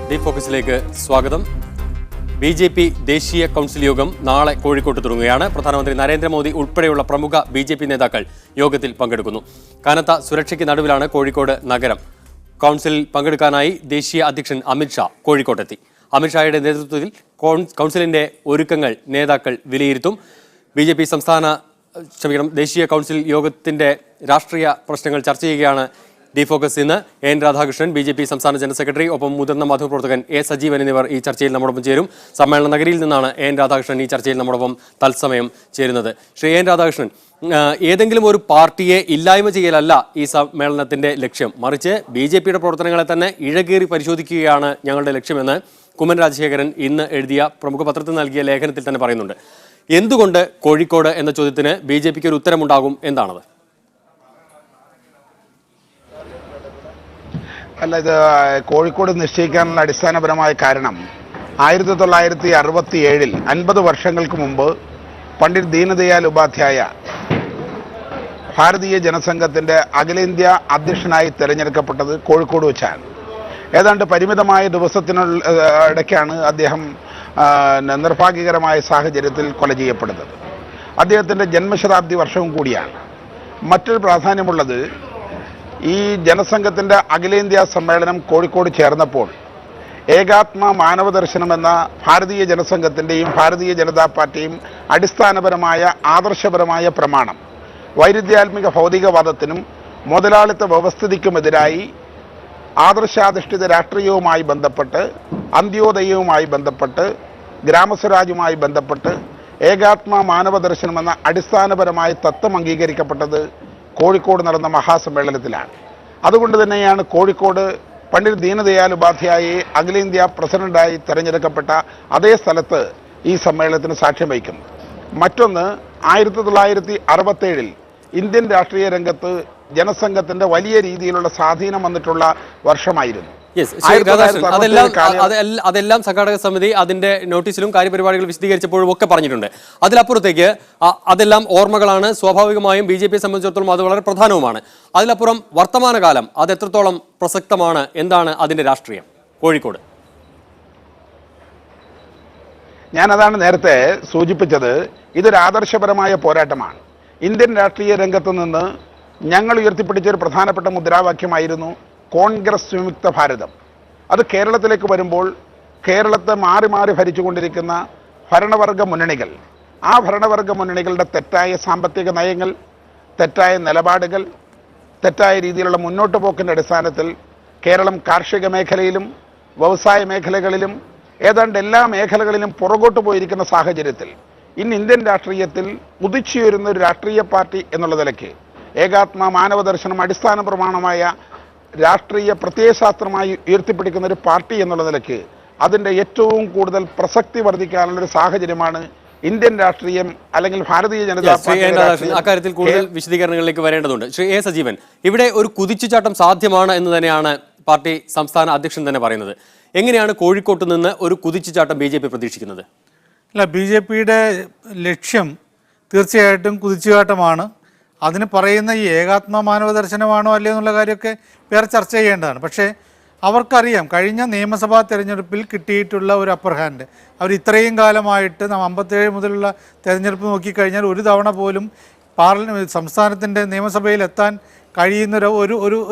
Deep ഫോക്കസിലേക്ക് സ്വാഗതം. BJP. ദേശീയ council യോഗം നാളെ കോഴിക്കോട്ട് തുടങ്ങുകയാണ്. പ്രധാനമന്ത്രി നരേന്ദ്രമോദി ഉൾപ്പെടെയുള്ള പ്രമുഖ ബി.ജെ.പി. നേതാക്കൾ യോഗത്തിൽ പങ്കെടുക്കുന്നു. കനത്ത സുരക്ഷയ്ക്ക് നടുവിലാണ് കോഴിക്കോട് നഗരം. കൗൺസിലിൽ പങ്കെടുക്കാനായി ദേശീയ അധ്യക്ഷൻ അമിത്ഷാ കോഴിക്കോട്ടെത്തി. അമിത്ഷായുടെ നേതൃത്വത്തിൽ കൗൺസിലിന്റെ ഒരുക്കങ്ങൾ നേതാക്കൾ വിലയിരുത്തും. ബി.ജെ.പി. ദേശീയ കൗൺസിൽ യോഗത്തിന്റെ രാഷ്ട്രീയ പ്രശ്നങ്ങൾ ചർച്ച ചെയ്യുകയാണ് ഡീപ് ഫോക്കസ്. ഇന്ന് എൻ രാധാകൃഷ്ണൻ, ബി.ജെ.പി. സംസ്ഥാന ജനറൽ സെക്രട്ടറി, ഒപ്പം മുതിർന്ന മാധ്യമപ്രവർത്തകൻ എ സജീവൻ എന്നിവർ ഈ ചർച്ചയിൽ നമ്മോടൊപ്പം ചേരും. സമ്മേളന നഗരിയിൽ നിന്നാണ് എൻ രാധാകൃഷ്ണൻ ഈ ചർച്ചയിൽ നമ്മോടൊപ്പം തത്സമയം ചേരുന്നത്. ശ്രീ എൻ രാധാകൃഷ്ണൻ, ഏതെങ്കിലും ഒരു പാർട്ടിയെ ഇല്ലായ്മ ചെയ്യലല്ല ഈ സമ്മേളനത്തിന്റെ ലക്ഷ്യം, മറിച്ച് ബി.ജെ.പിയുടെ പ്രവർത്തനങ്ങളെ തന്നെ ഇഴകേറി പരിശോധിക്കുകയാണ് ഞങ്ങളുടെ ലക്ഷ്യമെന്ന് കുമ്മനം രാജശേഖരൻ ഇന്ന് എഴുതിയ പ്രമുഖ പത്രത്തിൽ നൽകിയ ലേഖനത്തിൽ തന്നെ പറയുന്നുണ്ട്. എന്തുകൊണ്ട് കോഴിക്കോട് എന്ന ചോദ്യത്തിന് ബി.ജെ.പിക്ക് ഒരു ഉത്തരമുണ്ടാകും. എന്താണത്? അല്ല, ഇത് കോഴിക്കോട് നിശ്ചയിക്കാനുള്ള അടിസ്ഥാനപരമായ കാരണം 1967 50 വർഷങ്ങൾക്ക് മുമ്പ് പണ്ഡിറ്റ് ദീനദയാൽ ഉപാധ്യായ ഭാരതീയ ജനസംഘത്തിൻ്റെ അഖിലേന്ത്യാ അധ്യക്ഷനായി തിരഞ്ഞെടുക്കപ്പെട്ടത് കോഴിക്കോട് വെച്ചാണ്. ഏതാണ്ട് പരിമിതമായ ദിവസത്തിനിടയ്ക്കാണ് അദ്ദേഹം നിർഭാഗ്യകരമായ സാഹചര്യത്തിൽ കൊല ചെയ്യപ്പെടുന്നത്. അദ്ദേഹത്തിൻ്റെ ജന്മശതാബ്ദി വർഷവും കൂടിയാണ്. മറ്റൊരു പ്രാധാന്യമുള്ളത്, ഈ ജനസംഘത്തിൻ്റെ അഖിലേന്ത്യാ സമ്മേളനം കോഴിക്കോട് ചേർന്നപ്പോൾ ഏകാത്മ മാനവദർശനം എന്ന ഭാരതീയ ജനസംഘത്തിൻ്റെയും ഭാരതീയ ജനതാ പാർട്ടിയും അടിസ്ഥാനപരമായ ആദർശപരമായ പ്രമാണം വൈരുദ്ധ്യാത്മിക ഭൗതികവാദത്തിനും മുതലാളിത്ത വ്യവസ്ഥിതിക്കുമെതിരായി ആദർശാധിഷ്ഠിത രാഷ്ട്രീയവുമായി ബന്ധപ്പെട്ട്, അന്ത്യോദയവുമായി ബന്ധപ്പെട്ട്, ഗ്രാമസ്വരാജുമായി ബന്ധപ്പെട്ട് ഏകാത്മ മാനവദർശനം എന്ന അടിസ്ഥാനപരമായ തത്വം അംഗീകരിക്കപ്പെട്ടത് കോഴിക്കോട് നടന്ന മഹാസമ്മേളനത്തിലാണ്. അതുകൊണ്ട് തന്നെയാണ് കോഴിക്കോട് പണ്ഡിറ്റ് ദീനദയാൽ ഉപാധ്യായയെ അഖിലേന്ത്യാ പ്രസിഡന്റായി തെരഞ്ഞെടുക്കപ്പെട്ട അതേ സ്ഥലത്ത് ഈ സമ്മേളനത്തിന് സാക്ഷ്യം വഹിക്കുന്നത്. മറ്റൊന്ന്, 1967 ഇന്ത്യൻ രാഷ്ട്രീയ രംഗത്ത് ജനസംഘത്തിന്റെ വലിയ രീതിയിലുള്ള സ്വാധീനം വന്നിട്ടുള്ള വർഷമായിരുന്നു. അതെല്ലാം സംഘാടക സമിതി അതിന്റെ നോട്ടീസിലും കാര്യപരിപാടികൾ വിശദീകരിച്ചപ്പോഴും ഒക്കെ പറഞ്ഞിട്ടുണ്ട്. അതിലപ്പുറത്തേക്ക് അതെല്ലാം ഓർമ്മകളാണ്. സ്വാഭാവികമായും ബി.ജെ.പിയെ സംബന്ധിച്ചിടത്തോളം അത് വളരെ പ്രധാനവുമാണ്. അതിലപ്പുറം വർത്തമാനകാലം അത് എത്രത്തോളം പ്രസക്തമാണ്? എന്താണ് അതിന്റെ രാഷ്ട്രീയം കോഴിക്കോട്? ഞാനതാണ് നേരത്തെ സൂചിപ്പിച്ചത്. ഇതൊരു ആദർശപരമായ പോരാട്ടമാണ്. ഇന്ത്യൻ രാഷ്ട്രീയ രംഗത്ത് നിന്ന് ഞങ്ങൾ ഉയർത്തിപ്പിടിച്ചൊരു പ്രധാനപ്പെട്ട മുദ്രാവാക്യമായിരുന്നു കോൺഗ്രസ് വിമുക്ത ഭാരതം. അത് കേരളത്തിലേക്ക് വരുമ്പോൾ കേരളത്തെ മാറി മാറി ഭരിച്ചുകൊണ്ടിരിക്കുന്ന ഭരണവർഗ മുന്നണികൾ, ആ ഭരണവർഗ മുന്നണികളുടെ തെറ്റായ സാമ്പത്തിക നയങ്ങൾ, തെറ്റായ നിലപാടുകൾ, തെറ്റായ രീതിയിലുള്ള മുന്നോട്ട് പോക്കിൻ്റെ അടിസ്ഥാനത്തിൽ കേരളം കാർഷിക മേഖലയിലും വ്യവസായ മേഖലകളിലും ഏതാണ്ട് എല്ലാ മേഖലകളിലും പുറകോട്ട് പോയിരിക്കുന്ന സാഹചര്യത്തിൽ ഇന്ന് ഇന്ത്യൻ രാഷ്ട്രീയത്തിൽ ഉദിച്ചുയരുന്ന ഒരു രാഷ്ട്രീയ പാർട്ടി എന്നുള്ള നിലയ്ക്ക് ഏകാത്മ മാനവദർശനം അടിസ്ഥാന പ്രമാണമായ രാഷ്ട്രീയ പ്രത്യയശാസ്ത്രമായി ഉയർത്തിപ്പിടിക്കുന്ന ഒരു പാർട്ടി എന്നുള്ള നിലയ്ക്ക് അതിൻ്റെ ഏറ്റവും കൂടുതൽ പ്രസക്തി വർദ്ധിക്കാനുള്ള ഒരു സാഹചര്യമാണ് ഇന്ത്യൻ രാഷ്ട്രീയം അല്ലെങ്കിൽ ഭാരതീയ ജനതാ പാർട്ടി. അക്കാര്യത്തിൽ കൂടുതൽ വിശദീകരണങ്ങളിലേക്ക് വരേണ്ടതുണ്ട്. ശ്രീ എ സജീവൻ, ഇവിടെ ഒരു കുതിച്ചുചാട്ടം സാധ്യമാണ് എന്ന് തന്നെയാണ് പാർട്ടി സംസ്ഥാന അധ്യക്ഷൻ തന്നെ പറയുന്നത്. എങ്ങനെയാണ് കോഴിക്കോട്ട് നിന്ന് ഒരു കുതിച്ചുചാട്ടം ബി.ജെ.പി. പ്രതീക്ഷിക്കുന്നത്? അല്ല, ബി.ജെ.പിയുടെ ലക്ഷ്യം തീർച്ചയായിട്ടും കുതിച്ചുചാട്ടമാണ്. അതിന് പറയുന്ന ഈ ഏകാത്മ മാനവദർശനമാണോ അല്ലയോ എന്നുള്ള കാര്യമൊക്കെ വേറെ ചർച്ച ചെയ്യേണ്ടതാണ്. പക്ഷേ അവർക്കറിയാം കഴിഞ്ഞ നിയമസഭാ തെരഞ്ഞെടുപ്പിൽ കിട്ടിയിട്ടുള്ള ഒരു അപ്പർ ഹാൻഡ്. അവർ ഇത്രയും കാലമായിട്ട് 57 മുതലുള്ള തെരഞ്ഞെടുപ്പ് നോക്കിക്കഴിഞ്ഞാൽ ഒരു തവണ പോലും സംസ്ഥാനത്തിൻ്റെ നിയമസഭയിൽ എത്താൻ കഴിയുന്ന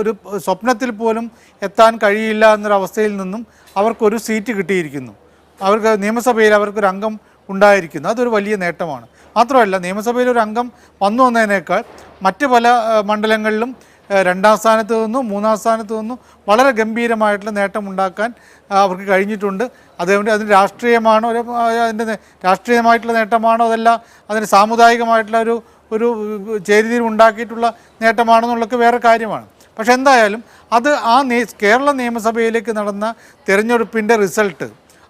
ഒരു സ്വപ്നത്തിൽ പോലും എത്താൻ കഴിയില്ല എന്നൊരവസ്ഥയിൽ നിന്നും അവർക്കൊരു സീറ്റ് കിട്ടിയിരിക്കുന്നു. അവർക്ക് നിയമസഭയിൽ അവർക്കൊരു അംഗം ഉണ്ടായിരിക്കുന്നു. അതൊരു വലിയ നേട്ടമാണ്. മാത്രമല്ല, നിയമസഭയിൽ ഒരു അംഗം വന്നു വന്നതിനേക്കാൾ മറ്റ് പല മണ്ഡലങ്ങളിലും 2ാം സ്ഥാനത്ത് നിന്നും 3ാം സ്ഥാനത്ത് നിന്നും വളരെ ഗംഭീരമായിട്ടുള്ള നേട്ടമുണ്ടാക്കാൻ അവർക്ക് കഴിഞ്ഞിട്ടുണ്ട്. അതുകൊണ്ട് അതിന് രാഷ്ട്രീയമാണോ, അതിൻ്റെ രാഷ്ട്രീയമായിട്ടുള്ള നേട്ടമാണോ, അതല്ല അതിന് സാമുദായികമായിട്ടുള്ള ഒരു ചേരിതിരിവ് ഉണ്ടാക്കിയിട്ടുള്ള നേട്ടമാണെന്നുള്ളതൊക്കെ വേറെ കാര്യമാണ്. പക്ഷെ എന്തായാലും അത് കേരള നിയമസഭയിലേക്ക് നടന്ന തിരഞ്ഞെടുപ്പിൻ്റെ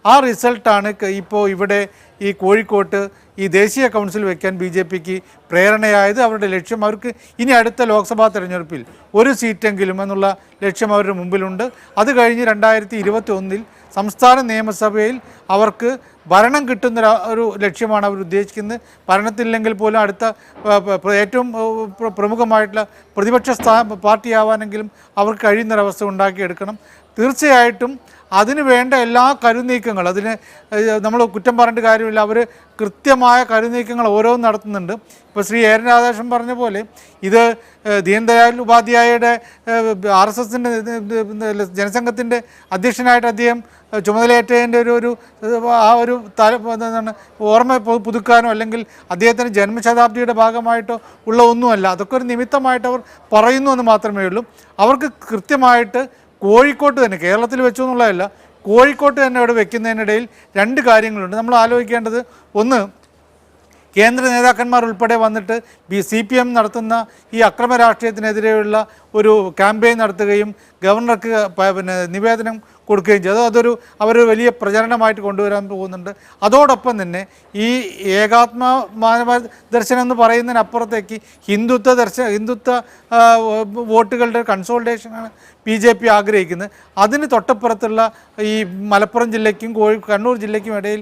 ആ റിസൾട്ടാണ് ഇപ്പോൾ ഇവിടെ ഈ കോഴിക്കോട്ട് ഈ ദേശീയ കൗൺസിൽ വയ്ക്കാൻ ബി.ജെ.പിക്ക് പ്രേരണയായത്. അവരുടെ ലക്ഷ്യം അവർക്ക് ഇനി അടുത്ത ലോക്സഭാ തെരഞ്ഞെടുപ്പിൽ ഒരു സീറ്റെങ്കിലും എന്നുള്ള ലക്ഷ്യം അവരുടെ മുമ്പിലുണ്ട്. അത് കഴിഞ്ഞ് 2021 സംസ്ഥാന നിയമസഭയിൽ അവർക്ക് ഭരണം കിട്ടുന്ന ഒരു ലക്ഷ്യമാണ് അവർ ഉദ്ദേശിക്കുന്നത്. ഭരണത്തില്ലെങ്കിൽ പോലും അടുത്ത ഏറ്റവും പ്രമുഖമായിട്ടുള്ള പ്രതിപക്ഷ പാർട്ടിയാവാനെങ്കിലും അവർക്ക് കഴിയുന്നൊരവസ്ഥ ഉണ്ടാക്കിയെടുക്കണം. തീർച്ചയായിട്ടും അതിന് വേണ്ട എല്ലാ കരുനീക്കങ്ങൾ, അതിന് നമ്മൾ കുറ്റം പറഞ്ഞിട്ട് കാര്യമില്ല, അവർ കൃത്യമായ കരുനീക്കങ്ങൾ ഓരോന്നും നടത്തുന്നുണ്ട്. ഇപ്പോൾ ശ്രീ എൻ രാധാകൃഷ്ണൻ പറഞ്ഞ പോലെ ഇത് ദീൻദയാൽ ഉപാധ്യായയുടെ RSSൻ്റെ ജനസംഘത്തിൻ്റെ അധ്യക്ഷനായിട്ട് അദ്ദേഹം ചുമതലയേറ്റതിൻ്റെ ഒരു എന്താണ് ഓർമ്മ പുതുക്കാനോ അല്ലെങ്കിൽ അദ്ദേഹത്തിൻ്റെ ജന്മശതാബ്ദിയുടെ ഭാഗമായിട്ടോ ഉള്ള ഒന്നുമല്ല. അതൊക്കെ ഒരു നിമിത്തമായിട്ട് അവർ പറയുന്നു എന്ന് മാത്രമേ ഉള്ളൂ. അവർക്ക് കൃത്യമായിട്ട് കോഴിക്കോട്ട് തന്നെ, കേരളത്തിൽ വെച്ചു എന്നുള്ളതല്ല, കോഴിക്കോട്ട് തന്നെ അവിടെ വെക്കുന്നതിനിടയിൽ രണ്ട് കാര്യങ്ങളുണ്ട് നമ്മൾ ആലോചിക്കേണ്ടത്. ഒന്ന്, കേന്ദ്ര നേതാക്കന്മാർ ഉൾപ്പെടെ വന്നിട്ട് CPM നടത്തുന്ന ഈ അക്രമ രാഷ്ട്രീയത്തിനെതിരെയുള്ള ഒരു ക്യാമ്പയിൻ നടത്തുകയും ഗവർണർക്ക് നിവേദനം കൊടുക്കുകയും ചെയ്തു. അവർ വലിയ പ്രചരണമായിട്ട് കൊണ്ടുവരാൻ പോകുന്നുണ്ട്. അതോടൊപ്പം തന്നെ ഈ ഏകാത്മ മാനവ ദർശനം എന്ന് പറയുന്നതിനപ്പുറത്തേക്ക് ഹിന്ദുത്വ വോട്ടുകളുടെ കൺസോൾട്ടേഷനാണ് BJP ആഗ്രഹിക്കുന്നത്. അതിന് തൊട്ടപ്പുറത്തുള്ള ഈ മലപ്പുറം ജില്ലയ്ക്കും കണ്ണൂർ ജില്ലയ്ക്കും ഇടയിൽ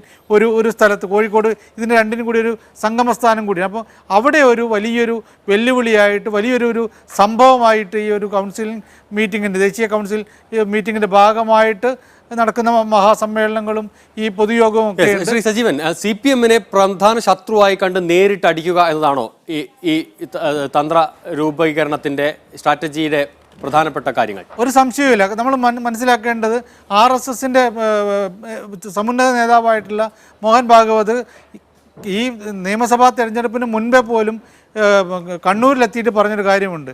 ഒരു സ്ഥലത്ത് കോഴിക്കോട് ഇതിന് രണ്ടിനും കൂടി ഒരു സംഗമസ്ഥാനം കൂടിയാണ്. അപ്പോൾ അവിടെ ഒരു വലിയൊരു വെല്ലുവിളിയായിട്ട് വലിയൊരു സംഭവമായിട്ട് ഈ ഒരു കൗൺസിലിംഗ് മീറ്റിങ്ങിൻ്റെ ദേശീയ കൗൺസിൽ മീറ്റിങ്ങിൻ്റെ ഭാഗമായിട്ട് നടക്കുന്ന മഹാസമ്മേളനങ്ങളും ഈ പൊതുയോഗവും ഒക്കെ. ശ്രീ സജീവൻ, CPM-നെ പ്രധാന ശത്രുവായി കണ്ട് നേരിട്ട് അടിക്കുക എന്നതാണോ ഈ തന്ത്ര രൂപീകരണത്തിൻ്റെ സ്ട്രാറ്റജിയുടെ പ്രധാനപ്പെട്ട കാര്യങ്ങൾ? ഒരു സംശയവുമില്ല. നമ്മൾ മനസ്സിലാക്കേണ്ടത് RSSൻ്റെ സമുന്നത നേതാവായിട്ടുള്ള മോഹൻ ഭാഗവത് ഈ നിയമസഭാ തെരഞ്ഞെടുപ്പിന് മുൻപേ പോലും കണ്ണൂരിലെത്തിയിട്ട് പറഞ്ഞൊരു കാര്യമുണ്ട്.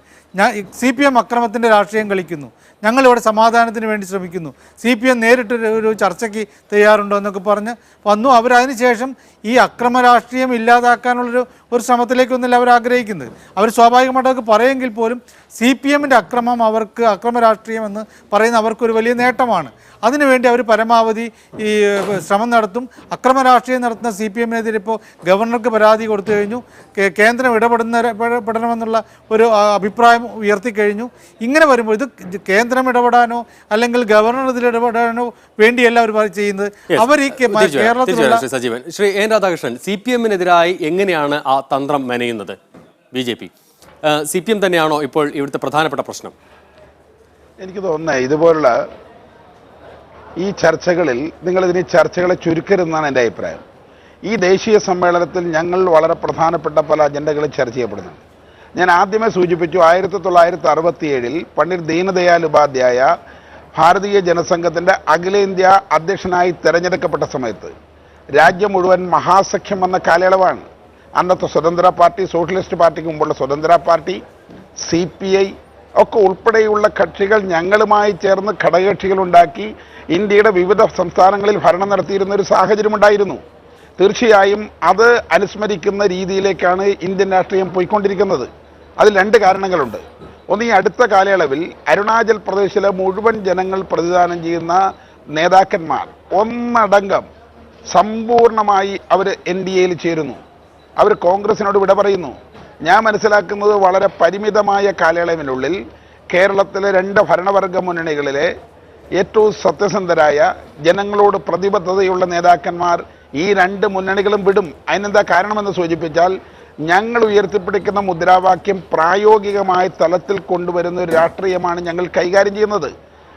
CPM അക്രമത്തിൻ്റെ രാഷ്ട്രീയം കളിക്കുന്നു, ഞങ്ങളിവിടെ സമാധാനത്തിന് വേണ്ടി ശ്രമിക്കുന്നു, CPM നേരിട്ട് ഒരു ചർച്ചയ്ക്ക് തയ്യാറുണ്ടോ എന്നൊക്കെ പറഞ്ഞ് വന്നു. അവരതിന് ശേഷം ഈ അക്രമ രാഷ്ട്രീയം ഇല്ലാതാക്കാനുള്ളൊരു ശ്രമത്തിലേക്കൊന്നുമില്ല അവർ ആഗ്രഹിക്കുന്നത്. അവർ സ്വാഭാവികമായിട്ടൊക്കെ പറയുമെങ്കിൽ പോലും CPM-ൻ്റെ അക്രമ രാഷ്ട്രീയം എന്ന് പറയുന്ന അവർക്കൊരു വലിയ നേട്ടമാണ്. അതിനുവേണ്ടി അവർ പരമാവധി ഈ ശ്രമം നടത്തും. അക്രമ രാഷ്ട്രീയം നടത്തുന്ന CPM-നെതിരെ ഇപ്പോൾ ഗവർണർക്ക് പരാതി കൊടുത്തു കഴിഞ്ഞു. കേന്ദ്രം ഇടപെടണമെന്നുള്ള ഒരു അഭിപ്രായം ഉയർത്തിക്കഴിഞ്ഞു. ഇങ്ങനെ വരുമ്പോൾ ഇത് കേന്ദ്രം ഇടപെടാനോ അല്ലെങ്കിൽ ഗവർണർ ഇതിൽ ഇടപെടാനോ വേണ്ടിയല്ല അവർ ചെയ്യുന്നത്. അവർ ഈ കേരളത്തിലുള്ള സജീവൻ, ശ്രീ എൻ രാധാകൃഷ്ണൻ, CPM-നെതിരായി എങ്ങനെയാണ് ആ തന്ത്രം മെനയുന്നത് BJP? CPM തന്നെയാണോ ഇപ്പോൾ ഇവിടുത്തെ പ്രധാനപ്പെട്ട പ്രശ്നം? എനിക്ക് തോന്നുന്നത് ഇതുപോലുള്ള ഈ ചർച്ചകളിൽ നിങ്ങളിതിന് ചർച്ചകളെ ചുരുക്കരുതെന്നാണ് എൻ്റെ അഭിപ്രായം. ഈ ദേശീയ സമ്മേളനത്തിൽ ഞങ്ങൾ വളരെ പ്രധാനപ്പെട്ട പല അജണ്ടകളും ചർച്ച ചെയ്യപ്പെടുന്നു. ഞാൻ ആദ്യമേ സൂചിപ്പിച്ചു, 1967 പണ്ഡിറ്റ് ദീനദയാൽ ഉപാധ്യായ ഭാരതീയ ജനസംഘത്തിൻ്റെ അഖിലേന്ത്യാ അധ്യക്ഷനായി തിരഞ്ഞെടുക്കപ്പെട്ട സമയത്ത് രാജ്യം മുഴുവൻ മഹാസഖ്യം വന്ന കാലയളവാണ്. അന്നത്തെ സ്വതന്ത്ര പാർട്ടി, സോഷ്യലിസ്റ്റ് പാർട്ടിക്ക് മുമ്പുള്ള സ്വതന്ത്ര പാർട്ടി, CPI ഒക്കെ ഉൾപ്പെടെയുള്ള കക്ഷികൾ ഞങ്ങളുമായി ചേർന്ന് ഘടകകക്ഷികളുണ്ടാക്കി ഇന്ത്യയുടെ വിവിധ സംസ്ഥാനങ്ങളിൽ ഭരണം നടത്തിയിരുന്ന ഒരു സാഹചര്യമുണ്ടായിരുന്നു. തീർച്ചയായും അത് അനുസ്മരിക്കുന്ന രീതിയിലേക്കാണ് ഇന്ത്യൻ രാഷ്ട്രീയം പോയിക്കൊണ്ടിരിക്കുന്നത്. അതിൽ രണ്ട് കാരണങ്ങളുണ്ട്. ഒന്ന്, ഈ അടുത്ത കാലയളവിൽ അരുണാചൽ പ്രദേശിലെ മുഴുവൻ ജനങ്ങൾ പ്രതിദാനം ചെയ്യുന്ന നേതാക്കന്മാർ ഒന്നടങ്കം സമ്പൂർണമായി അവർ NDAയിൽ ചേരുന്നു. അവർ കോൺഗ്രസിനോട് വിട പറയുന്നു. ഞാൻ മനസ്സിലാക്കുന്നത് വളരെ പരിമിതമായ കാലയളവിനുള്ളിൽ കേരളത്തിലെ രണ്ട് ഭരണവർഗ മുന്നണികളിലെ ഏറ്റവും സത്യസന്ധരായ ജനങ്ങളോട് പ്രതിബദ്ധതയുള്ള നേതാക്കന്മാർ ഈ രണ്ട് മുന്നണികളും വിടും. അതിനെന്താ കാരണമെന്ന് സൂചിപ്പിച്ചാൽ, ഞങ്ങൾ ഉയർത്തിപ്പിടിക്കുന്ന മുദ്രാവാക്യം പ്രായോഗികമായ തലത്തിൽ കൊണ്ടുവരുന്ന ഒരു രാഷ്ട്രീയമാണ് ഞങ്ങൾ കൈകാര്യം ചെയ്യുന്നത്.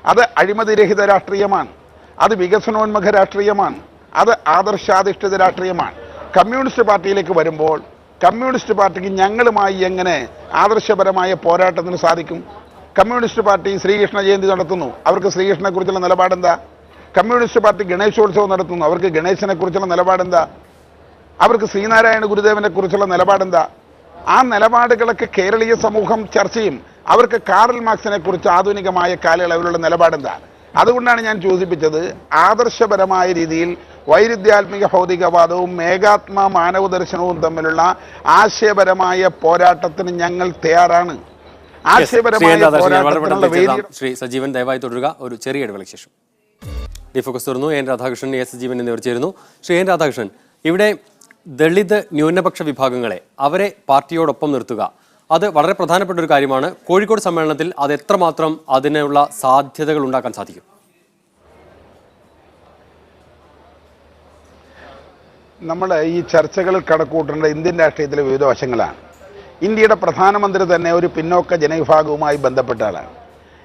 അത് അഴിമതിരഹിത രാഷ്ട്രീയമാണ്, അത് വികസനോന്മുഖ രാഷ്ട്രീയമാണ്, അത് ആദർശാധിഷ്ഠിത രാഷ്ട്രീയമാണ്. കമ്മ്യൂണിസ്റ്റ് പാർട്ടിയിലേക്ക് വരുമ്പോൾ കമ്മ്യൂണിസ്റ്റ് പാർട്ടിക്ക് ഞങ്ങളുമായി എങ്ങനെ ആദർശപരമായ പോരാട്ടത്തിന് സാധിക്കും? കമ്മ്യൂണിസ്റ്റ് പാർട്ടി ശ്രീകൃഷ്ണ ജയന്തി നടത്തുന്നു, അവർക്ക് ശ്രീകൃഷ്ണനെ കുറിച്ചുള്ള നിലപാടെന്താ? കമ്മ്യൂണിസ്റ്റ് പാർട്ടി ഗണേശോത്സവം നടത്തുന്നു, അവർക്ക് ഗണേശനെ കുറിച്ചുള്ള നിലപാടെന്താ? അവർക്ക് ശ്രീനാരായണ ഗുരുദേവനെ കുറിച്ചുള്ള നിലപാടെന്താ? ആ നിലപാടുകളൊക്കെ കേരളീയ സമൂഹം ചർച്ച ചെയ്യും. അവർക്ക് കാറൽ മാർക്സിനെ കുറിച്ച് ആധുനികമായ കാലയളവിലുള്ള നിലപാടെന്താ? അതുകൊണ്ടാണ് ഞാൻ സൂചിപ്പിച്ചത്, ആദർശപരമായ രീതിയിൽ വൈരുദ്ധ്യാത്മിക ഭൗതികവാദവും ഏകാത്മ മാനവ ദർശനവും തമ്മിലുള്ള ആശയപരമായ പോരാട്ടത്തിന് ഞങ്ങൾ തയ്യാറാണ്. ശ്രീ സജീവൻ, ദയവായി തുടരുക. ഒരു ചെറിയ ഇടവേളയ്ക്ക് ശേഷം ഡിഫോക്കസ് തുറന്നു. എൻ രാധാകൃഷ്ണൻ, എസ് സജീവൻ എന്നിവർ ചേരുന്നു. ശ്രീ എൻ രാധാകൃഷ്ണൻ, ഇവിടെ ദളിത് ന്യൂനപക്ഷ വിഭാഗങ്ങളെ അവരെ പാർട്ടിയോടൊപ്പം നിർത്തുക, അത് വളരെ പ്രധാനപ്പെട്ട ഒരു കാര്യമാണ്. കോഴിക്കോട് സമ്മേളനത്തിൽ അത് എത്രമാത്രം അതിനുള്ള സാധ്യതകൾ ഉണ്ടാക്കാൻ സാധിക്കും? നമ്മൾ ഈ ചർച്ചകളിൽ കടക്കൂട്ടേണ്ട ഇന്ത്യൻ രാഷ്ട്രീയത്തിലെ വിവിധ വശങ്ങളാണ്. ഇന്ത്യയുടെ പ്രധാനമന്ത്രി തന്നെ ഒരു പിന്നോക്ക ജനവിഭാഗവുമായി ബന്ധപ്പെട്ട ആളാണ്.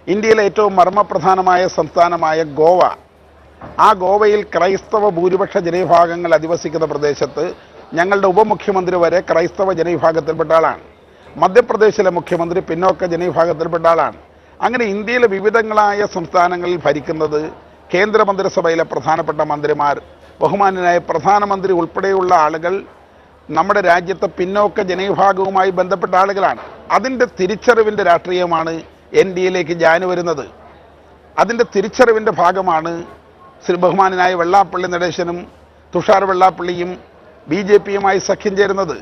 ഇന്ത്യയിലെ ഏറ്റവും മർമ്മപ്രധാനമായ സംസ്ഥാനമായ ഗോവ ആ ഗോവയിൽ ക്രൈസ്തവ ഭൂരിപക്ഷ ജനവിഭാഗങ്ങൾ അധിവസിക്കുന്ന പ്രദേശത്ത് ഞങ്ങളുടെ ഉപമുഖ്യമന്ത്രി വരെ ക്രൈസ്തവ ജനവിഭാഗത്തിൽപ്പെട്ട ആളാണ്. മധ്യപ്രദേശിലെ മുഖ്യമന്ത്രി പിന്നോക്ക ജനവിഭാഗത്തിൽപ്പെട്ട ആളാണ്. അങ്ങനെ ഇന്ത്യയിലെ വിവിധങ്ങളായ സംസ്ഥാനങ്ങളിൽ ഭരിക്കുന്നത് കേന്ദ്രമന്ത്രിസഭയിലെ പ്രധാനപ്പെട്ട മന്ത്രിമാർ, ബഹുമാന്യനായ പ്രധാനമന്ത്രി ഉൾപ്പെടെയുള്ള ആളുകൾ നമ്മുടെ രാജ്യത്തെ പിന്നോക്ക ജനവിഭാഗവുമായി ബന്ധപ്പെട്ട ആളുകളാണ്. അതിൻ്റെ തിരിച്ചറിവിൻ്റെ രാഷ്ട്രീയമാണ് NDAയിലേക്ക് ജാനു വരുന്നത്. അതിൻ്റെ തിരിച്ചറിവിൻ്റെ ഭാഗമാണ് ശ്രീ ബഹുമാനായ വെള്ളാപ്പള്ളി നടേശനും തുഷാർ വെള്ളാപ്പള്ളിയും BJPയുമായി സഖ്യം ചേരുന്നത്.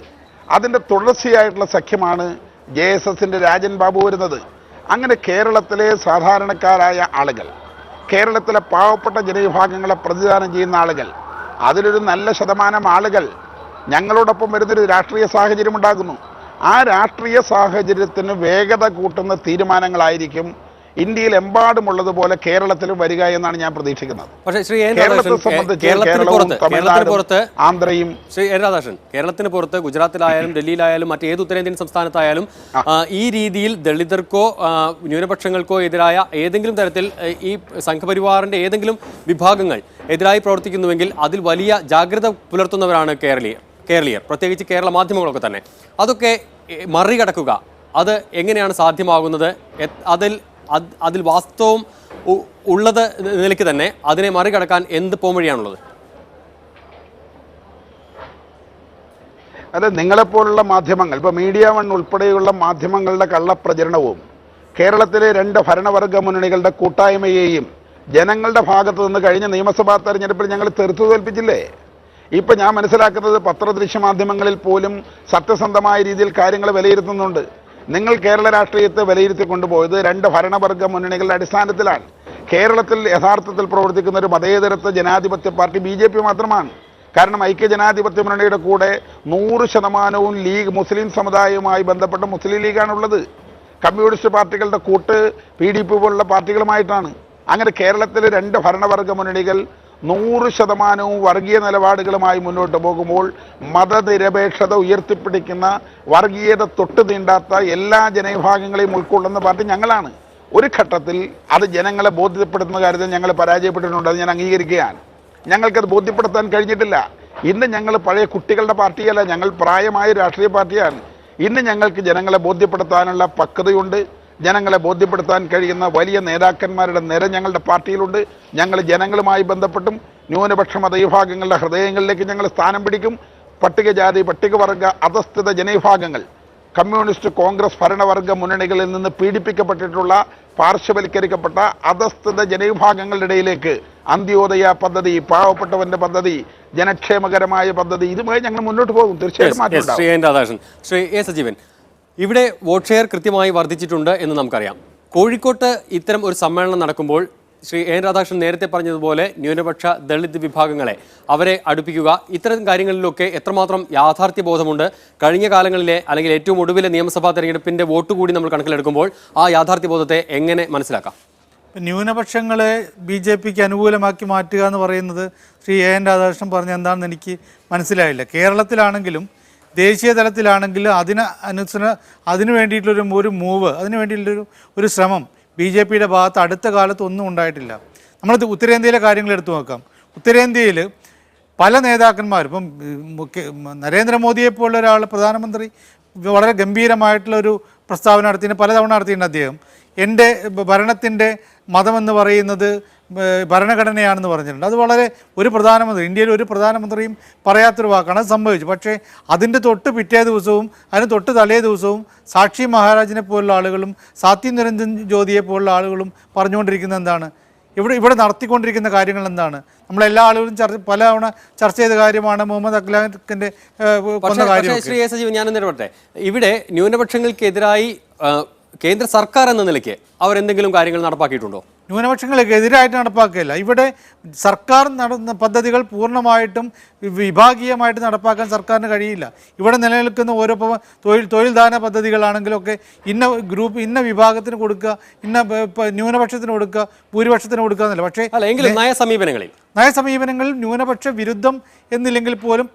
അതിൻ്റെ തുടർച്ചയായിട്ടുള്ള സഖ്യമാണ് JSSൻ്റെ രാജൻ ബാബു വരുന്നത്. അങ്ങനെ കേരളത്തിലെ സാധാരണക്കാരായ ആളുകൾ, കേരളത്തിലെ പാവപ്പെട്ട ജനവിഭാഗങ്ങളെ പ്രതിദാനം ചെയ്യുന്ന ആളുകൾ, അതിലൊരു നല്ല ശതമാനം ആളുകൾ ഞങ്ങളോടൊപ്പം വരുന്നൊരു രാഷ്ട്രീയ സാഹചര്യം ഉണ്ടാകുന്നു. ആ രാഷ്ട്രീയ സാഹചര്യത്തിന് വേഗത കൂട്ടുന്ന തീരുമാനങ്ങളായിരിക്കും ഇന്ത്യയിൽ എമ്പാടുമുള്ളതുപോലെ കേരളത്തിലും വരിക എന്നാണ് ഞാൻ പ്രതീക്ഷിക്കുന്നത്. പക്ഷേ ശ്രീ കേരളത്തെ സംബന്ധിച്ച് ആന്ധ്രയും ശ്രീ എൻ രാധാകൃഷ്ണൻ, കേരളത്തിന് പുറത്ത് ഗുജറാത്തിലായാലും ഡൽഹിയിലായാലും മറ്റേത് ഉത്തരേന്ത്യൻ സംസ്ഥാനത്തായാലും ഈ രീതിയിൽ ദളിതർക്കോ ന്യൂനപക്ഷങ്ങൾക്കോ എതിരായ ഏതെങ്കിലും തരത്തിൽ ഈ സംഘപരിവാറിന്റെ ഏതെങ്കിലും വിഭാഗങ്ങൾ എതിരായി പ്രവർത്തിക്കുന്നുവെങ്കിൽ അതിൽ വലിയ ജാഗ്രത പുലർത്തുന്നവരാണ് കേരളീയർ, പ്രത്യേകിച്ച് കേരള മാധ്യമങ്ങളൊക്കെ തന്നെ. അതൊക്കെ മറികടക്കുക, അത് എങ്ങനെയാണ് സാധ്യമാകുന്നത്? അതിൽ വാസ്തവം ഉള്ളത് നിലയ്ക്ക് തന്നെ അതിനെ മറികടക്കാൻ എന്ത് പോംവഴിയാണുള്ളത്? അതെ, നിങ്ങളെപ്പോലുള്ള മാധ്യമങ്ങൾ, ഇപ്പോൾ മീഡിയ വൺ ഉൾപ്പെടെയുള്ള മാധ്യമങ്ങളുടെ കള്ളപ്രചരണവും കേരളത്തിലെ 2 ഭരണവർഗ മുന്നണികളുടെ കൂട്ടായ്മയെയും ജനങ്ങളുടെ ഭാഗത്തു നിന്ന് കഴിഞ്ഞ നിയമസഭാ തെരഞ്ഞെടുപ്പിൽ ഞങ്ങൾ തെറുത്തു തോൽപ്പിച്ചില്ലേ? ഇപ്പം ഞാൻ മനസ്സിലാക്കുന്നത് പത്രദൃശ്യ മാധ്യമങ്ങളിൽ പോലും സത്യസന്ധമായ രീതിയിൽ കാര്യങ്ങൾ വിലയിരുത്തുന്നുണ്ട്. നിങ്ങൾ കേരള രാഷ്ട്രീയത്തെ വിലയിരുത്തി കൊണ്ടുപോയത് 2 ഭരണവർഗ മുന്നണികളുടെ അടിസ്ഥാനത്തിലാണ്. കേരളത്തിൽ യഥാർത്ഥത്തിൽ പ്രവർത്തിക്കുന്ന ഒരു മതേതരത്വ ജനാധിപത്യ പാർട്ടി BJP മാത്രമാണ്. കാരണം ഐക്യജനാധിപത്യ മുന്നണിയുടെ കൂടെ 100% ലീഗ്, മുസ്ലിം സമുദായവുമായി ബന്ധപ്പെട്ട മുസ്ലിം ലീഗാണുള്ളത്. കമ്മ്യൂണിസ്റ്റ് പാർട്ടികളുടെ കൂട്ട് PDP പോലുള്ള പാർട്ടികളുമായിട്ടാണ്. അങ്ങനെ കേരളത്തിലെ 2 ഭരണവർഗ മുന്നണികൾ 100% വർഗീയ നിലപാടുകളുമായി മുന്നോട്ട് പോകുമ്പോൾ മതനിരപേക്ഷത ഉയർത്തിപ്പിടിക്കുന്ന, വർഗീയത തൊട്ടു തീണ്ടാത്ത എല്ലാ ജനവിഭാഗങ്ങളെയും ഉൾക്കൊള്ളുന്ന പാർട്ടി ഞങ്ങളാണ്. ഒരു ഘട്ടത്തിൽ അത് ജനങ്ങളെ ബോധ്യപ്പെടുത്തുന്ന കാര്യത്തിൽ ഞങ്ങൾ പരാജയപ്പെട്ടിട്ടുണ്ട്. അത് ഞാൻ അംഗീകരിക്കുകയാണ്. ഞങ്ങൾക്കത് ബോധ്യപ്പെടുത്താൻ കഴിഞ്ഞിട്ടില്ല. ഇന്ന് ഞങ്ങൾ പഴയ കുട്ടികളുടെ പാർട്ടിയല്ല, ഞങ്ങൾ പ്രായമായ രാഷ്ട്രീയ പാർട്ടിയാണ്. ഇന്ന് ഞങ്ങൾക്ക് ജനങ്ങളെ ബോധ്യപ്പെടുത്താനുള്ള പക്വതയുണ്ട്. ജനങ്ങളെ ബോധ്യപ്പെടുത്താൻ കഴിയുന്ന വലിയ നേതാക്കന്മാരുടെ നിര ഞങ്ങളുടെ പാർട്ടിയിലുണ്ട്. ഞങ്ങൾ ജനങ്ങളുമായി ബന്ധപ്പെട്ടും ന്യൂനപക്ഷ മതവിഭാഗങ്ങളുടെ ഹൃദയങ്ങളിലേക്ക് ഞങ്ങൾ സ്ഥാനം പിടിക്കും. പട്ടികജാതി, പട്ടികവർഗ, അധസ്ഥിത ജനവിഭാഗങ്ങൾ, കമ്മ്യൂണിസ്റ്റ്, കോൺഗ്രസ് ഭരണവർഗ മുന്നണികളിൽ നിന്ന് പീഡിപ്പിക്കപ്പെട്ടിട്ടുള്ള, പാർശ്വവൽക്കരിക്കപ്പെട്ട അധസ്ഥിത ജനവിഭാഗങ്ങളുടെ ഇടയിലേക്ക് അന്ത്യോദയ പദ്ധതി, പാവപ്പെട്ടവന്റെ പദ്ധതി, ജനക്ഷേമകരമായ പദ്ധതി, ഇതുമായി ഞങ്ങൾ മുന്നോട്ട് പോകും. തീർച്ചയായിട്ടും മാറ്റം. ശ്രീ എ സജീവൻ, ഇവിടെ വോട്ട് ഷെയർ കൃത്യമായി വർദ്ധിച്ചിട്ടുണ്ട് എന്ന് നമുക്കറിയാം. കോഴിക്കോട്ട് ഇത്തരം ഒരു സമ്മേളനം നടക്കുമ്പോൾ ശ്രീ എൻ രാധാകൃഷ്ണൻ നേരത്തെ പറഞ്ഞതുപോലെ ന്യൂനപക്ഷ ദളിത് വിഭാഗങ്ങളെ അവരെ അടുപ്പിക്കുക, ഇത്തരം കാര്യങ്ങളിലൊക്കെ എത്രമാത്രം യാഥാർത്ഥ്യ ബോധമുണ്ട്? കഴിഞ്ഞ കാലങ്ങളിലെ അല്ലെങ്കിൽ ഏറ്റവും ഒടുവിലെ നിയമസഭാ തെരഞ്ഞെടുപ്പിന്റെ വോട്ട് കൂടി നമ്മൾ കണക്കിലെടുക്കുമ്പോൾ ആ യാഥാർത്ഥ്യ ബോധത്തെ എങ്ങനെ മനസ്സിലാക്കാം? ന്യൂനപക്ഷങ്ങളെ BJPക്ക് അനുകൂലമാക്കി മാറ്റുക എന്ന് പറയുന്നത് ശ്രീ എൻ രാധാകൃഷ്ണൻ പറഞ്ഞ എന്താണെന്ന് എനിക്ക് മനസ്സിലായില്ല. കേരളത്തിലാണെങ്കിലും ദേശീയ തലത്തിലാണെങ്കിലും അതിനു വേണ്ടിയിട്ടുള്ളൊരു മൂവ്, അതിനു വേണ്ടിയിട്ടുള്ളൊരു ശ്രമം BJPയുടെ ഭാഗത്ത് അടുത്ത കാലത്ത് ഒന്നും ഉണ്ടായിട്ടില്ല. നമ്മൾ ഉത്തരേന്ത്യയിലെ കാര്യങ്ങൾ എടുത്തു നോക്കാം. ഉത്തരേന്ത്യയിൽ പല നേതാക്കന്മാരും, ഇപ്പം നരേന്ദ്രമോദിയെപ്പോലുള്ള ഒരാൾ പ്രധാനമന്ത്രി വളരെ ഗംഭീരമായിട്ടുള്ളൊരു പ്രസ്താവന പലതവണ നടത്തിയിട്ടുണ്ട് അദ്ദേഹം. എൻ്റെ ഭരണത്തിൻ്റെ മതമെന്ന് പറയുന്നത് ഭരണഘടനയാണെന്ന് പറഞ്ഞിട്ടുണ്ട്. അത് വളരെ ഇന്ത്യയിൽ ഒരു പ്രധാനമന്ത്രിയും പറയാത്തൊരു വാക്കാണ്. അത് സംഭവിച്ചു. പക്ഷേ അതിൻ്റെ തൊട്ട് പിറ്റേ ദിവസവും അതിന് തൊട്ട് തലേ ദിവസവും സാക്ഷി മഹാരാജിനെ പോലുള്ള ആളുകളും സാത്യ നിരഞ്ജൻ ജ്യോതിയെ പോലുള്ള ആളുകളും പറഞ്ഞുകൊണ്ടിരിക്കുന്നത് എന്താണ്? ഇവിടെ നടത്തിക്കൊണ്ടിരിക്കുന്ന കാര്യങ്ങൾ എന്താണ്? നമ്മളെല്ലാ ആളുകളും പലതവണ ചർച്ച ചെയ്ത കാര്യമാണ് മുഹമ്മദ് അഖ്ലാഖിന്റെ കൊന്ന കാര്യം. ശ്രീ എ സജീവൻ, ഞാനൊന്ന് ഇടപെട്ടെ. ഇവിടെ ന്യൂനപക്ഷങ്ങൾക്കെതിരായി കേന്ദ്ര സർക്കാർ എന്ന നിലയ്ക്ക് അവരെന്തെങ്കിലും കാര്യങ്ങൾ നടപ്പാക്കിയിട്ടുണ്ടോ? ന്യൂനപക്ഷങ്ങൾക്കെതിരായിട്ട് നടപ്പാക്കുകയില്ല. ഇവിടെ സർക്കാർ പദ്ധതികൾ പൂർണ്ണമായിട്ടും വിഭാഗീയമായിട്ട് നടപ്പാക്കാൻ സർക്കാരിന് കഴിയില്ല. ഇവിടെ നിലനിൽക്കുന്ന ഓരോ തൊഴിൽദാന പദ്ധതികളാണെങ്കിലൊക്കെ ഇന്ന വിഭാഗത്തിന് കൊടുക്കുക, ന്യൂനപക്ഷത്തിന് കൊടുക്കുക, ഭൂരിപക്ഷത്തിന് കൊടുക്കുക എന്നല്ല. പക്ഷേ നയസമീപനങ്ങളിൽ ന്യൂനപക്ഷ വിരുദ്ധം എന്നില്ലെങ്കിൽ പോലും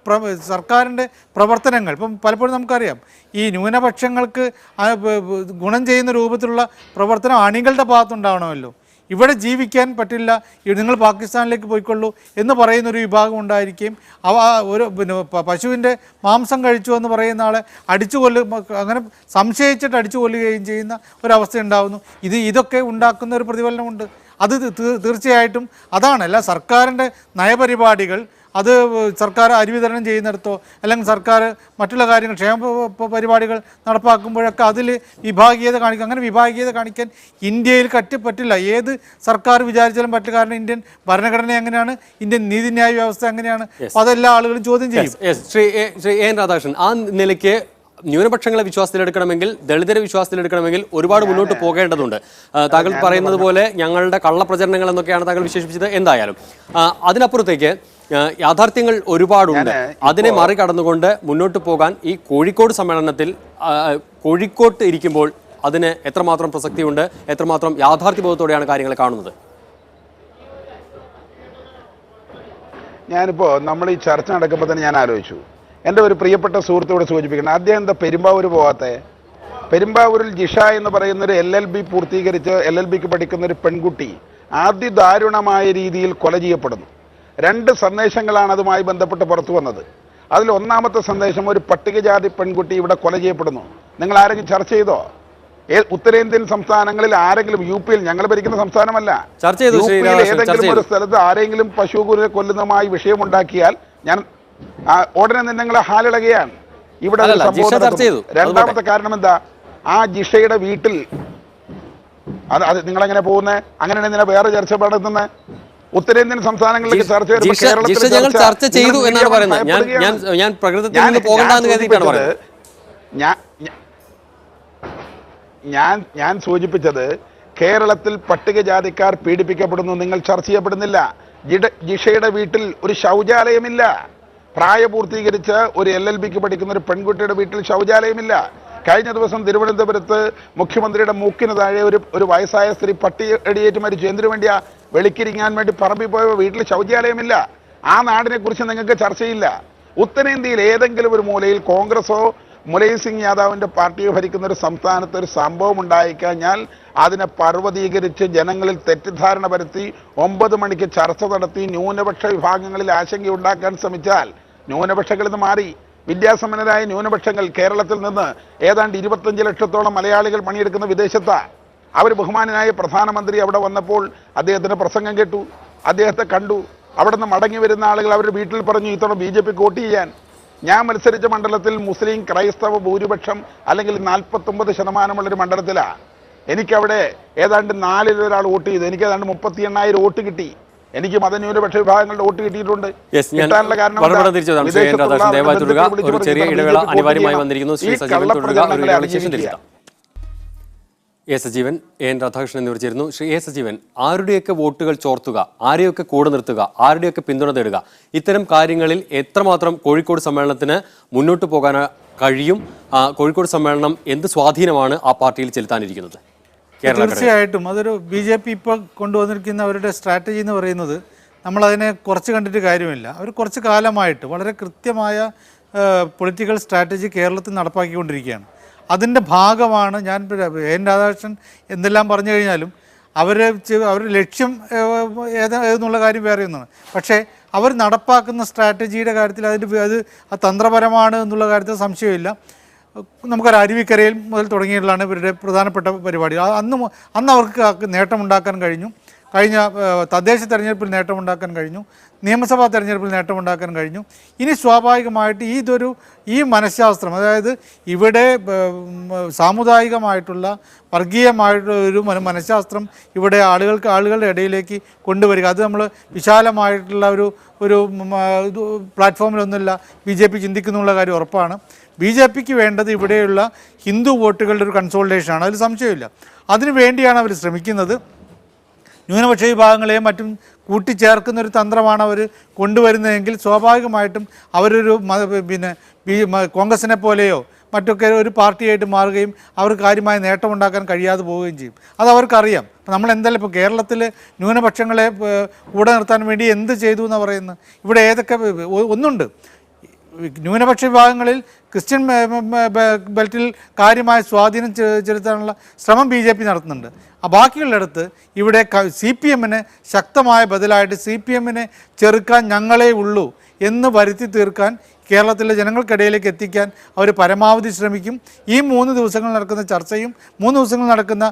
സർക്കാരിൻ്റെ പ്രവർത്തനങ്ങൾ, ഇപ്പം പലപ്പോഴും നമുക്കറിയാം ഈ ന്യൂനപക്ഷങ്ങൾക്ക് ഗുണം ചെയ്യുന്ന രൂപത്തിലുള്ള പ്രവർത്തനം അണികളുടെ ഭാഗത്തുണ്ടാവണമല്ലോ. ഇവിടെ ജീവിക്കാൻ പറ്റില്ല, നിങ്ങൾ പാകിസ്ഥാനിലേക്ക് പോയിക്കൊള്ളൂ എന്ന് പറയുന്നൊരു വിഭാഗം ഉണ്ടായിരിക്കുകയും ഒരു പശുവിൻ്റെ മാംസം കഴിച്ചു എന്ന് പറയുന്ന ആളെ അങ്ങനെ സംശയിച്ചിട്ട് അടിച്ചു കൊല്ലുകയും ചെയ്യുന്ന ഒരവസ്ഥ ഉണ്ടാകുന്നു. ഇതൊക്കെ ഉണ്ടാക്കുന്ന ഒരു പ്രതിഫലനമുണ്ട്. അത് തീർച്ചയായിട്ടും അതാണ്. അല്ല സർക്കാരിൻ്റെ നയപരിപാടികൾ അത് സർക്കാർ അരി വിതരണം ചെയ്യുന്നിടത്തോ അല്ലെങ്കിൽ സർക്കാർ മറ്റുള്ള കാര്യങ്ങൾ ക്ഷേമ പരിപാടികൾ നടപ്പാക്കുമ്പോഴൊക്കെ അതിൽ വിഭാഗീയത കാണിക്കും. അങ്ങനെ വിഭാഗീയത കാണിക്കാൻ ഇന്ത്യയിൽ പറ്റില്ല. ഏത് സർക്കാർ വിചാരിച്ചാലും പറ്റില്ല. കാരണം ഇന്ത്യൻ ഭരണഘടന എങ്ങനെയാണ്, ഇന്ത്യൻ നീതിന്യായ വ്യവസ്ഥ എങ്ങനെയാണ്, അപ്പോൾ അതെല്ലാ ആളുകളും ചോദ്യം ചെയ്യും. ശ്രീ എൻ രാധാകൃഷ്ണൻ, ആ നിലയ്ക്ക് ന്യൂനപക്ഷങ്ങളെ വിശ്വാസത്തിലെടുക്കണമെങ്കിൽ, ദളിതരെ വിശ്വാസത്തിലെടുക്കണമെങ്കിൽ ഒരുപാട് മുന്നോട്ട് പോകേണ്ടതുണ്ട്. താങ്കൾ പറയുന്നത് പോലെ ഞങ്ങളുടെ കള്ളപ്രചരണങ്ങൾ എന്നൊക്കെയാണ് താങ്കൾ വിശേഷിപ്പിച്ചത്. എന്തായാലും അതിനപ്പുറത്തേക്ക് യാഥാർത്ഥ്യങ്ങൾ ഒരുപാടുണ്ട്. അതിനെ മറികടന്നുകൊണ്ട് മുന്നോട്ട് പോകാൻ ഈ കോഴിക്കോട് സമ്മേളനത്തിൽ കോഴിക്കോട്ട് ഇരിക്കുമ്പോൾ അതിന് എത്രമാത്രം പ്രസക്തിയുണ്ട്, എത്രമാത്രം യാഥാർത്ഥ്യബോധത്തോടെയാണ് കാര്യങ്ങൾ കാണുന്നത്? ഞാനിപ്പോൾ നമ്മൾ ഈ ചർച്ച നടക്കുമ്പോൾ തന്നെ ഞാൻ ആലോചിച്ചു, എൻ്റെ ഒരു പ്രിയപ്പെട്ട സുഹൃത്തോട് സൂചിപ്പിക്കണം, അദ്ദേഹം എന്താ പെരുമ്പാവൂർ പോകാത്തെ? പെരുമ്പാവൂരിൽ ജിഷ എന്ന് പറയുന്നൊരു LLB പൂർത്തീകരിച്ച് LLBക്ക് പഠിക്കുന്ന ഒരു പെൺകുട്ടി അതിദാരുണമായ രീതിയിൽ കൊല ചെയ്യപ്പെടുന്നു. 2 സന്ദേശങ്ങളാണ് അതുമായി ബന്ധപ്പെട്ട് പുറത്തു വന്നത്. അതിൽ ഒന്നാമത്തെ സന്ദേശം, ഒരു പട്ടികജാതി പെൺകുട്ടി ഇവിടെ കൊല ചെയ്യപ്പെടുന്നു. നിങ്ങൾ ആരെങ്കിലും ചർച്ച ചെയ്തോ? ഉത്തരേന്ത്യൻ സംസ്ഥാനങ്ങളിൽ ആരെങ്കിലും, UP-യിൽ ഞങ്ങൾ ഭരിക്കുന്ന സംസ്ഥാനമല്ല, UP-യിൽ ഏതെങ്കിലും ഒരു സ്ഥലത്ത് ആരെങ്കിലും പശുക്കൂരെ കൊല്ലുന്നതുമായി വിഷയമുണ്ടാക്കിയാൽ ഞാൻ ഉടനെ നിങ്ങളെ ഹാലിളകയാണ്. ഇവിടെ രണ്ടാമത്തെ കാരണം എന്താ? ആ ജിഷയുടെ വീട്ടിൽ അത് നിങ്ങളെങ്ങനെ പോകുന്നത്? അങ്ങനെയാണ് ഇതിനെ വേറെ ചർച്ച നടത്തുന്നത്. ഉത്തരേന്ത്യൻ സംസ്ഥാനങ്ങളിലേക്ക് ചർച്ച ചെയ്തു എന്നാണ് പറയുന്നത്. ഞാൻ സൂചിപ്പിച്ചത് കേരളത്തിൽ പട്ടികജാതിക്കാർ പീഡിപ്പിക്കപ്പെടുന്നു, നിങ്ങൾ ചർച്ച ചെയ്യപ്പെടുന്നില്ല. ജിഷയുടെ വീട്ടിൽ ഒരു ശൗചാലയമില്ല. പ്രായപൂർത്തീകരിച്ച ഒരു LLBക്ക് പഠിക്കുന്ന ഒരു പെൺകുട്ടിയുടെ വീട്ടിൽ ശൗചാലയമില്ല. കഴിഞ്ഞ ദിവസം തിരുവനന്തപുരത്ത് മുഖ്യമന്ത്രിയുടെ മൂക്കിന് താഴെ ഒരു വയസ്സായ സ്ത്രീ പട്ടിയടിയേറ്റ് മരിച്ചു. എന്തിനു വേണ്ടിയാ? വെളിക്കിരിങ്ങാൻ വേണ്ടി പറമ്പിൽ പോയ വീട്ടിൽ ശൗചാലയമില്ല. ആ നാടിനെ കുറിച്ച് നിങ്ങൾക്ക് ചർച്ചയില്ല. ഉത്തരേന്ത്യയിൽ ഏതെങ്കിലും ഒരു മൂലയിൽ കോൺഗ്രസോ മുലൈം സിംഗ് യാദവിന്റെ പാർട്ടിയോ ഭരിക്കുന്ന ഒരു സംസ്ഥാനത്ത് ഒരു സംഭവം ഉണ്ടായിക്കഴിഞ്ഞാൽ അതിനെ പർവ്വതീകരിച്ച് ജനങ്ങളിൽ തെറ്റിദ്ധാരണ പരത്തി 9 മണിക്ക് ചർച്ച നടത്തി ന്യൂനപക്ഷ വിഭാഗങ്ങളിൽ ആശങ്കയുണ്ടാക്കാൻ ശ്രമിച്ചാൽ ന്യൂനപക്ഷങ്ങളിൽ നിന്ന് മാറി വിദ്യാസമ്പന്നരായ ന്യൂനപക്ഷങ്ങൾ കേരളത്തിൽ നിന്ന് ഏതാണ്ട് 25 ലക്ഷത്തോളം മലയാളികൾ പണിയെടുക്കുന്ന വിദേശത്താണ്. അവർ ബഹുമാനനായ പ്രധാനമന്ത്രി അവിടെ വന്നപ്പോൾ അദ്ദേഹത്തിന്റെ പ്രസംഗം കേട്ടു, അദ്ദേഹത്തെ കണ്ടു. അവിടെ നിന്ന് മടങ്ങി വരുന്ന ആളുകൾ അവരുടെ വീട്ടിൽ പറഞ്ഞു ഇത്തവണ BJP വോട്ട് ചെയ്യാൻ. ഞാൻ മത്സരിച്ച മണ്ഡലത്തിൽ മുസ്ലിം ക്രൈസ്തവ ഭൂരിപക്ഷം അല്ലെങ്കിൽ 49% മണ്ഡലത്തിലാണ്. എനിക്കവിടെ ഏതാണ്ട് 4-ൽ 1 വോട്ട് ചെയ്തു. എനിക്ക് ഏതാണ്ട് 38,000 വോട്ട് കിട്ടി. എനിക്ക് മതന്യൂനപക്ഷ വിഭാഗങ്ങളുടെ വോട്ട് കിട്ടിയിട്ടുണ്ട്. ചെറിയ ഇടവേള അനിവാര്യമായി വന്നിരിക്കുന്നു. സജീവൻ, എൻ രാധാകൃഷ്ണൻ എന്നിവർ ചേരുന്നു. ശ്രീ സജീവൻ, ആരുടെയൊക്കെ വോട്ടുകൾ ചോർത്തുക, ആരെയൊക്കെ കൂടെ നിർത്തുക, ആരുടെയൊക്കെ പിന്തുണ തേടുക, ഇത്തരം കാര്യങ്ങളിൽ എത്രമാത്രം കോഴിക്കോട് സമ്മേളനത്തിന് മുന്നോട്ട് പോകാൻ കഴിയും? കോഴിക്കോട് സമ്മേളനം എന്ത് സ്വാധീനമാണ് ആ പാർട്ടിയിൽ ചെലുത്താനിരിക്കുന്നത്? തീർച്ചയായിട്ടും അതൊരു BJP ഇപ്പോൾ കൊണ്ടുവന്നിരിക്കുന്ന അവരുടെ സ്ട്രാറ്റജി എന്ന് പറയുന്നത് നമ്മളതിനെ കുറച്ച് കണ്ടിട്ട് കാര്യമില്ല. അവർ കുറച്ച് കാലമായിട്ട് വളരെ കൃത്യമായ പൊളിറ്റിക്കൽ സ്ട്രാറ്റജി കേരളത്തിൽ നടപ്പാക്കിക്കൊണ്ടിരിക്കുകയാണ്. അതിൻ്റെ ഭാഗമാണ് ഞാൻ എൻ രാധാകൃഷ്ണൻ എന്തെല്ലാം പറഞ്ഞു കഴിഞ്ഞാലും അവരുടെ ലക്ഷ്യം ഏതെന്നുള്ള കാര്യം വേറെ ഒന്നാണ്. പക്ഷേ അവർ നടപ്പാക്കുന്ന സ്ട്രാറ്റജിയുടെ കാര്യത്തിൽ അത് തന്ത്രപരമാണ് എന്നുള്ള കാര്യത്തിൽ സംശയമില്ല. നമുക്കൊരു അരുവിക്കരയിൽ മുതൽ തുടങ്ങിയിട്ടുള്ളതാണ് ഇവരുടെ പ്രധാനപ്പെട്ട പരിപാടി. അന്ന് അവർക്ക് നേട്ടമുണ്ടാക്കാൻ കഴിഞ്ഞു. കഴിഞ്ഞ തദ്ദേശ തെരഞ്ഞെടുപ്പിൽ നേട്ടമുണ്ടാക്കാൻ കഴിഞ്ഞു, നിയമസഭാ തെരഞ്ഞെടുപ്പിൽ നേട്ടമുണ്ടാക്കാൻ കഴിഞ്ഞു. ഇനി സ്വാഭാവികമായിട്ട് ഈ മനഃശാസ്ത്രം, അതായത് ഇവിടെ സാമുദായികമായിട്ടുള്ള വർഗീയമായിട്ടുള്ള ഒരു മനഃശാസ്ത്രം ഇവിടെ ആളുകളുടെ ഇടയിലേക്ക് കൊണ്ടുവരിക, അത് നമ്മൾ വിശാലമായിട്ടുള്ള ഒരു പ്ലാറ്റ്ഫോമിലൊന്നുമില്ല BJP ചിന്തിക്കുന്നുള്ള കാര്യം ഉറപ്പാണ്. BJPക്ക് വേണ്ടത് ഇവിടെയുള്ള ഹിന്ദു വോട്ടുകളുടെ ഒരു കൺസോളിഡേഷനാണ്, അതിൽ സംശയമില്ല. അതിനു വേണ്ടിയാണ് അവർ ശ്രമിക്കുന്നത്. ന്യൂനപക്ഷ വിഭാഗങ്ങളെയും മറ്റും കൂട്ടിച്ചേർക്കുന്നൊരു തന്ത്രമാണ് അവർ കൊണ്ടുവരുന്നതെങ്കിൽ സ്വാഭാവികമായിട്ടും അവരൊരു കോൺഗ്രസിനെ പോലെയോ മറ്റൊക്കെ ഒരു പാർട്ടിയായിട്ട് മാറുകയും അവർക്ക് കാര്യമായ നേട്ടമുണ്ടാക്കാൻ കഴിയാതെ പോവുകയും ചെയ്യും. അത് അവർക്കറിയാം. അപ്പോൾ നമ്മൾ എന്തായാലും ഇപ്പോൾ കേരളത്തിൽ ന്യൂനപക്ഷങ്ങളെ കൂടെ നിർത്താൻ വേണ്ടി എന്ത് ചെയ്തു എന്നാണ് പറയുന്നത്? ഇവിടെ ഏതൊക്കെ ഒന്നുണ്ട്, ന്യൂനപക്ഷ വിഭാഗങ്ങളിൽ ക്രിസ്ത്യൻ ബെൽറ്റിൽ കാര്യമായ സ്വാധീനം ചെലുത്താനുള്ള ശ്രമം BJP നടത്തുന്നുണ്ട്. ബാക്കിയുള്ളിടത്ത് ഇവിടെ CPM-ന് ശക്തമായ ബദലായിട്ട് CPM-നെ ചെറുക്കാൻ ഞങ്ങളേ ഉള്ളൂ എന്ന് വരുത്തി തീർക്കാൻ കേരളത്തിലെ ജനങ്ങൾക്കിടയിലേക്ക് എത്തിക്കാൻ അവർ പരമാവധി ശ്രമിക്കും. ഈ 3 ദിവസങ്ങൾ നടക്കുന്ന ചർച്ചയും 3 ദിവസങ്ങൾ നടക്കുന്ന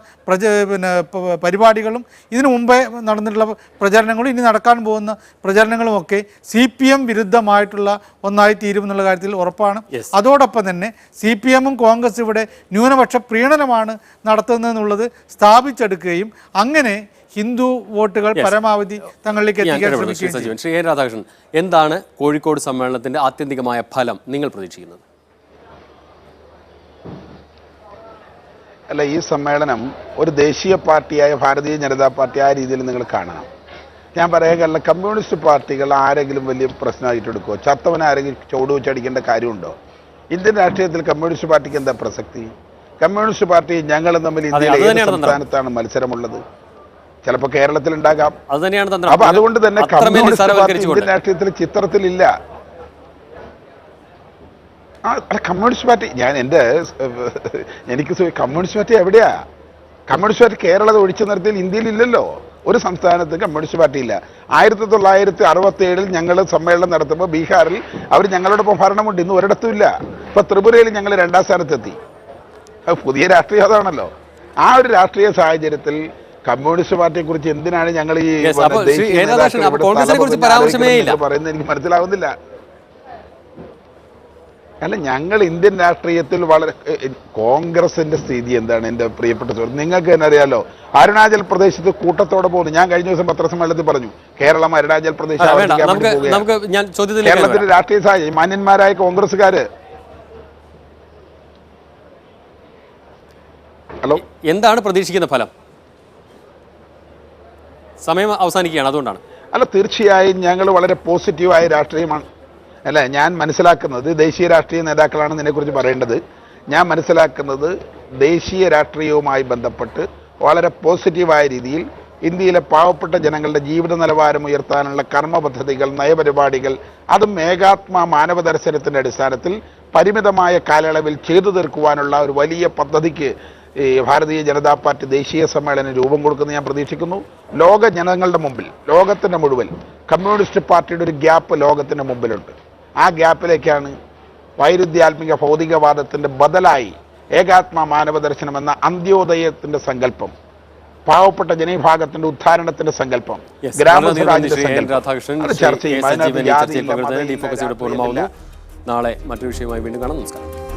പരിപാടികളും ഇതിനു മുമ്പേ നടന്നിട്ടുള്ള പ്രചരണങ്ങളും ഇനി നടക്കാൻ പോകുന്ന പ്രചരണങ്ങളുമൊക്കെ CPM വിരുദ്ധമായിട്ടുള്ള ഒന്നായി തീരുമെന്നുള്ള കാര്യത്തിൽ ഉറപ്പാണ്. അതോടൊപ്പം തന്നെ CPM-ഉം കോൺഗ്രസ് ഇവിടെ ന്യൂനപക്ഷ പ്രീണനമാണ് നടത്തുന്നതെന്നുള്ളത് സ്ഥാപിച്ചെടുക്കുകയും അങ്ങനെ ഹിന്ദു വോട്ടുകൾ പരമാവധി തങ്ങളിലേക്ക് എത്തിക്കാൻ ശ്രമിക്കുകയും. ശ്രീ എൻ രാധാകൃഷ്ണൻ, എന്താണ് കോഴിക്കോട് സമ്മേളനത്തിന്റെ ആത്യന്തികമായ ഫലം നിങ്ങൾ പ്രതീക്ഷിക്കുന്നത്? അല്ല, ഈ സമ്മേളനം ഒരു ദേശീയ പാർട്ടിയായ ഭാരതീയ ജനതാ പാർട്ടി ആ രീതിയിൽ നിങ്ങൾ കാണണം. ഞാൻ പറയാൻ കമ്മ്യൂണിസ്റ്റ് പാർട്ടികൾ ആരെങ്കിലും വലിയ പ്രശ്നമായിട്ട് എടുക്കുമോ? ചത്തവൻ ആരെങ്കിലും ചുവട് വെച്ചടിക്കേണ്ട കാര്യമുണ്ടോ? ഇന്ത്യൻ രാഷ്ട്രീയത്തിൽ കമ്മ്യൂണിസ്റ്റ് പാർട്ടിക്ക് എന്താ പ്രസക്തി? കമ്മ്യൂണിസ്റ്റ് പാർട്ടി ഞങ്ങളും തമ്മിൽ ഇന്ത്യയിലെ ഏത് സംസ്ഥാനത്താണ് മത്സരമുള്ളത്? ചിലപ്പോൾ കേരളത്തിൽ ഉണ്ടാകാം. അപ്പൊ അതുകൊണ്ട് തന്നെ കമ്മ്യൂണിസ്റ്റ് പാർട്ടി ഇന്ത്യൻ രാഷ്ട്രീയത്തിൽ ചിത്രത്തിലില്ല. കമ്മ്യൂണിസ്റ്റ് പാർട്ടി എനിക്ക് കമ്മ്യൂണിസ്റ്റ് പാർട്ടി എവിടെയാ? കമ്മ്യൂണിസ്റ്റ് പാർട്ടി കേരളത്തെ ഒഴിച്ചു നിർത്തിയാൽ ഇന്ത്യയിൽ ഇല്ലല്ലോ. ഒരു സംസ്ഥാനത്ത് കമ്മ്യൂണിസ്റ്റ് പാർട്ടി ഇല്ല. 1967 ഞങ്ങൾ സമ്മേളനം നടത്തുമ്പോൾ ബീഹാറിൽ അവർ ഞങ്ങളോടൊപ്പം ഭരണമുണ്ട്. ഇന്ന് ഒരിടത്തും ഇല്ല. ഇപ്പൊ ത്രിപുരയിൽ ഞങ്ങൾ 2ാം സ്ഥാനത്തെത്തി. അത് പുതിയ രാഷ്ട്രീയം അതാണല്ലോ. ആ ഒരു രാഷ്ട്രീയ സാഹചര്യത്തിൽ കമ്മ്യൂണിസ്റ്റ് പാർട്ടിയെ കുറിച്ച് എന്തിനാണ് ഞങ്ങൾ ഈ പറയുന്നത് എനിക്ക് മനസ്സിലാവുന്നില്ല. അല്ല, ഞങ്ങൾ ഇന്ത്യൻ രാഷ്ട്രീയത്തിൽ വളരെ കോൺഗ്രസിന്റെ സ്ഥിതി എന്താണ് എൻ്റെ പ്രിയപ്പെട്ട സുഹൃത്ത്? നിങ്ങൾക്ക് തന്നെ അറിയാലോ, അരുണാചൽ പ്രദേശത്ത് കൂട്ടത്തോടെ പോകുന്നു. ഞാൻ കഴിഞ്ഞ ദിവസം പത്രസമ്മേളനത്തിൽ പറഞ്ഞു, കേരളം അരുണാചൽ പ്രദേശ് കേരളത്തിന്റെ രാഷ്ട്രീയ സാഹചര്യം മാന്യന്മാരായ കോൺഗ്രസ്സുകാര്. ഹലോ, എന്താണ് പ്രതീക്ഷിക്കുന്ന ഫലം? സമയം അവസാനിക്കുകയാണ്, അതുകൊണ്ടാണ്. അല്ല, തീർച്ചയായും ഞങ്ങൾ വളരെ പോസിറ്റീവായ രാഷ്ട്രീയമാണ്. അല്ല, ഞാൻ മനസ്സിലാക്കുന്നത് ദേശീയ രാഷ്ട്രീയ നേതാക്കളാണ് ഇതിനെക്കുറിച്ച് പറയേണ്ടത്. ഞാൻ മനസ്സിലാക്കുന്നത് ദേശീയ രാഷ്ട്രീയവുമായി ബന്ധപ്പെട്ട് വളരെ പോസിറ്റീവായ രീതിയിൽ ഇന്ത്യയിലെ പാവപ്പെട്ട ജനങ്ങളുടെ ജീവിത നിലവാരം ഉയർത്താനുള്ള കർമ്മ പദ്ധതികൾ, നയപരിപാടികൾ, അതും ഏകാത്മ മാനവ ദർശനത്തിൻ്റെ അടിസ്ഥാനത്തിൽ പരിമിതമായ കാലയളവിൽ ചെയ്തു തീർക്കുവാനുള്ള ഒരു വലിയ പദ്ധതിക്ക് ഈ ഭാരതീയ ജനതാ പാർട്ടി ദേശീയ സമ്മേളനം രൂപം കൊടുക്കുന്നത് ഞാൻ പ്രതീക്ഷിക്കുന്നു. ലോക ജനങ്ങളുടെ മുമ്പിൽ, ലോകത്തിൻ്റെ മുഴുവൻ കമ്മ്യൂണിസ്റ്റ് പാർട്ടിയുടെ ഒരു ഗ്യാപ്പ് ലോകത്തിൻ്റെ മുമ്പിലുണ്ട്. ആ ഗ്യാപ്പിലേക്കാണ് വൈരുദ്ധ്യാത്മിക ഭൗതികവാദത്തിൻ്റെ ബദലായി ഏകാത്മ മാനവ ദർശനം എന്ന അന്ത്യോദയത്തിൻ്റെ സങ്കല്പം, പാവപ്പെട്ട ജനവിഭാഗത്തിന്റെ ഉദ്ധാരണത്തിന്റെ സങ്കല്പം, ഗ്രാമസ്വരാജിന്റെ സങ്കല്പം ചർച്ച ചെയ്യും. നാളെ മറ്റൊരു വിഷയവുമായി വീണ്ടും കാണാം. നമസ്കാരം.